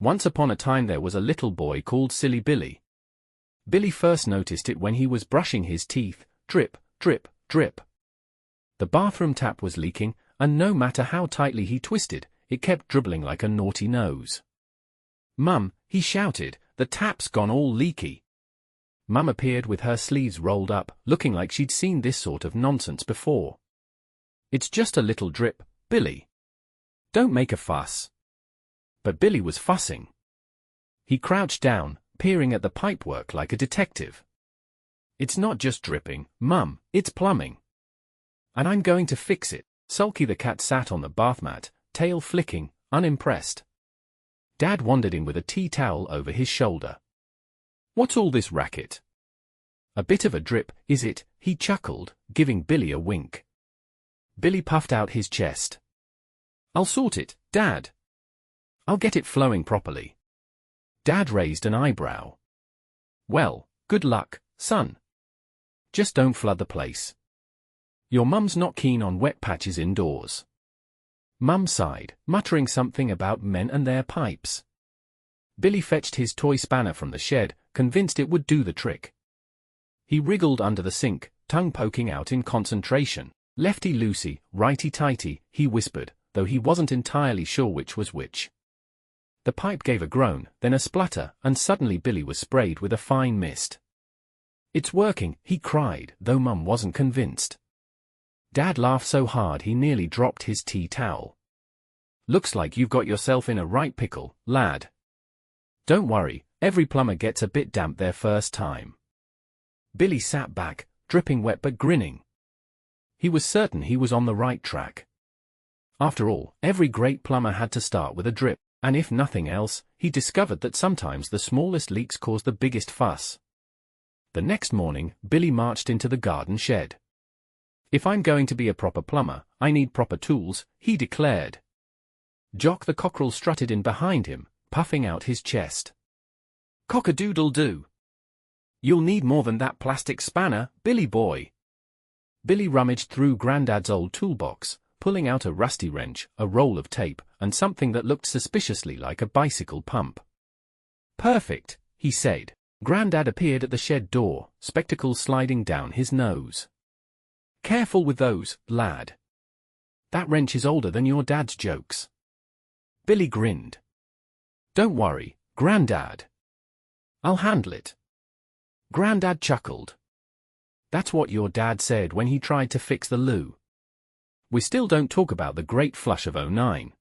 Once upon a time there was a little boy called Silly Billy. Billy first noticed it when he was brushing his teeth. Drip, drip, drip. The bathroom tap was leaking, and no matter how tightly he twisted, it kept dribbling like a naughty nose. "Mum," he shouted, "the tap's gone all leaky." Mum appeared with her sleeves rolled up, looking like she'd seen this sort of nonsense before. "It's just a little drip, Billy. Don't make a fuss." But Billy was fussing. He crouched down, peering at the pipework like a detective. "It's not just dripping, Mum, it's plumbing. And I'm going to fix it." Sulky the cat sat on the bath mat, tail flicking, unimpressed. Dad wandered in with a tea towel over his shoulder. "What's all this racket?" "A bit of a drip, is it?" he chuckled, giving Billy a wink. Billy puffed out his chest. "I'll sort it, Dad. I'll get it flowing properly." Dad raised an eyebrow. "Well, good luck, son. Just don't flood the place. Your mum's not keen on wet patches indoors." Mum sighed, muttering something about men and their pipes. Billy fetched his toy spanner from the shed, convinced it would do the trick. He wriggled under the sink, tongue poking out in concentration. "Lefty-loosey, righty-tighty," he whispered, though he wasn't entirely sure which was which. The pipe gave a groan, then a splutter, and suddenly Billy was sprayed with a fine mist. "It's working," he cried, though Mum wasn't convinced. Dad laughed so hard he nearly dropped his tea towel. "Looks like you've got yourself in a right pickle, lad. Don't worry, every plumber gets a bit damp their first time." Billy sat back, dripping wet but grinning. He was certain he was on the right track. After all, every great plumber had to start with a drip, and if nothing else, he discovered that sometimes the smallest leaks cause the biggest fuss. The next morning, Billy marched into the garden shed. "If I'm going to be a proper plumber, I need proper tools," he declared. Jock the cockerel strutted in behind him, puffing out his chest. "Cock-a-doodle-doo. You'll need more than that plastic spanner, Billy boy." Billy rummaged through Grandad's old toolbox, pulling out a rusty wrench, a roll of tape, and something that looked suspiciously like a bicycle pump. "Perfect," he said. Grandad appeared at the shed door, spectacles sliding down his nose. "Careful with those, lad. That wrench is older than your dad's jokes." Billy grinned. "Don't worry, Grandad. I'll handle it." Grandad chuckled. "That's what your dad said when he tried to fix the loo. We still don't talk about the great flush of '09.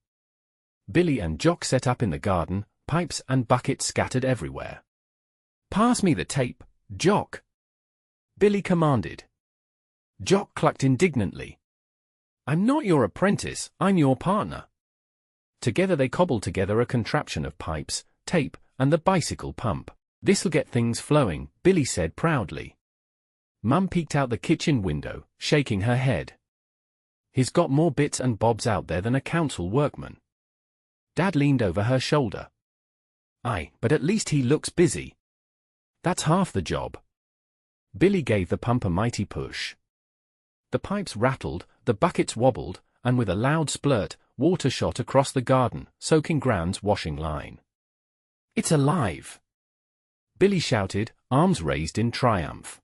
Billy and Jock set up in the garden, pipes and buckets scattered everywhere. "Pass me the tape, Jock," Billy commanded. Jock clucked indignantly. "I'm not your apprentice, I'm your partner." Together they cobbled together a contraption of pipes, tape, and the bicycle pump. "This'll get things flowing," Billy said proudly. Mum peeked out the kitchen window, shaking her head. "He's got more bits and bobs out there than a council workman." Dad leaned over her shoulder. "Aye, but at least he looks busy. That's half the job." Billy gave the pump a mighty push. The pipes rattled, the buckets wobbled, and with a loud splurt, water shot across the garden, soaking Gran's washing line. "It's alive!" Billy shouted, arms raised in triumph.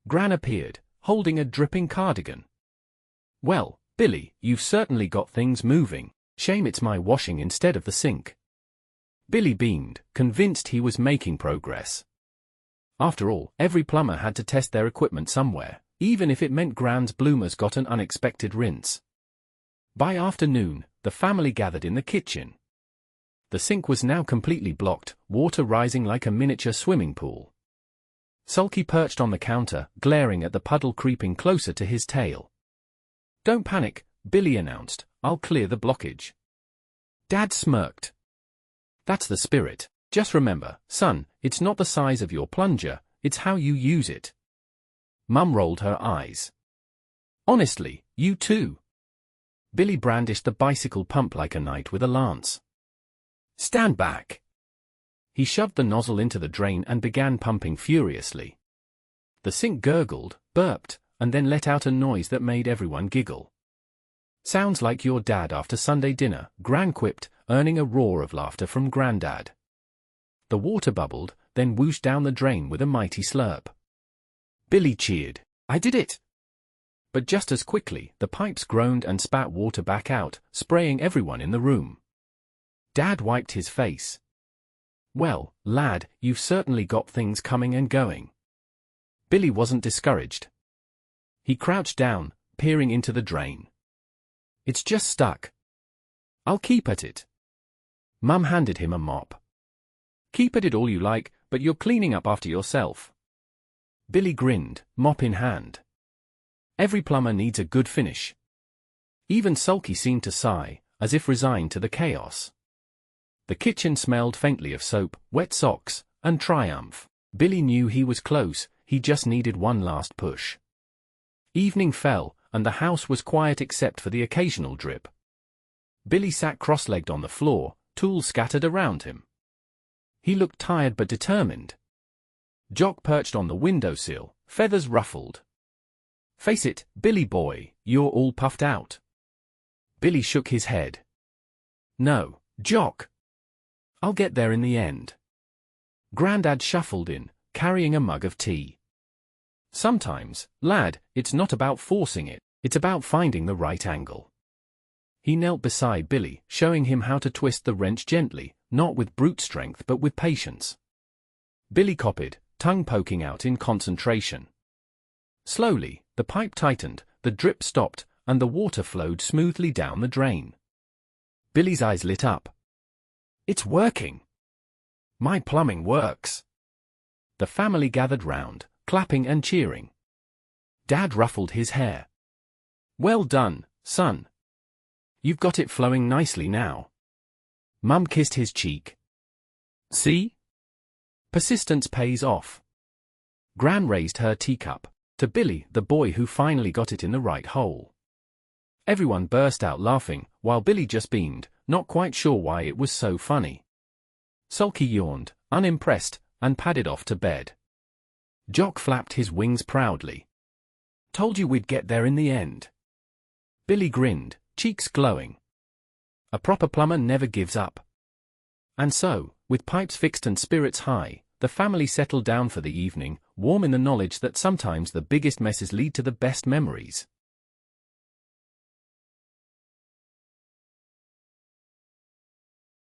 Gran appeared, holding a dripping cardigan. "Well, Billy, you've certainly got things moving. Shame it's my washing instead of the sink." Billy beamed, convinced he was making progress. After all, every plumber had to test their equipment somewhere, even if it meant Gran's bloomers got an unexpected rinse. By afternoon, the family gathered in the kitchen. The sink was now completely blocked, water rising like a miniature swimming pool. Sulky perched on the counter, glaring at the puddle creeping closer to his tail. "Don't panic," Billy announced, "I'll clear the blockage." Dad smirked. "That's the spirit. Just remember, son, it's not the size of your plunger, it's how you use it." Mum rolled her eyes. "Honestly, you too." Billy brandished the bicycle pump like a knight with a lance. "Stand back." He shoved the nozzle into the drain and began pumping furiously. The sink gurgled, burped, and then let out a noise that made everyone giggle. Sounds like your dad after Sunday dinner, Gran quipped, earning a roar of laughter from Grandad. The water bubbled, then whooshed down the drain with a mighty slurp. Billy cheered. I did it! But just as quickly, the pipes groaned and spat water back out, spraying everyone in the room. Dad wiped his face. Well, lad, you've certainly got things coming and going. Billy wasn't discouraged. He crouched down, peering into the drain. It's just stuck. I'll keep at it. Mum handed him a mop. Keep at it all you like, but you're cleaning up after yourself. Billy grinned, mop in hand. Every plumber needs a good finish. Even Sulky seemed to sigh, as if resigned to the chaos. The kitchen smelled faintly of soap, wet socks, and triumph. Billy knew he was close, he just needed one last push. Evening fell, and the house was quiet except for the occasional drip. Billy sat cross-legged on the floor, tools scattered around him. He looked tired but determined. Jock perched on the windowsill, feathers ruffled. Face it, Billy boy, you're all puffed out. Billy shook his head. No, Jock. I'll get there in the end. Grandad shuffled in, carrying a mug of tea. Sometimes, lad, it's not about forcing it, it's about finding the right angle. He knelt beside Billy, showing him how to twist the wrench gently, not with brute strength but with patience. Billy copied, tongue poking out in concentration. Slowly, the pipe tightened, the drip stopped, and the water flowed smoothly down the drain. Billy's eyes lit up. It's working! My plumbing works! The family gathered round, clapping and cheering. Dad ruffled his hair. Well done, son. You've got it flowing nicely now. Mum kissed his cheek. See? Persistence pays off. Gran raised her teacup to Billy, the boy who finally got it in the right hole. Everyone burst out laughing, while Billy just beamed, not quite sure why it was so funny. Sulky yawned, unimpressed, and padded off to bed. Jock flapped his wings proudly. Told you we'd get there in the end. Billy grinned, cheeks glowing. A proper plumber never gives up. And so, with pipes fixed and spirits high, the family settled down for the evening, warm in the knowledge that sometimes the biggest messes lead to the best memories.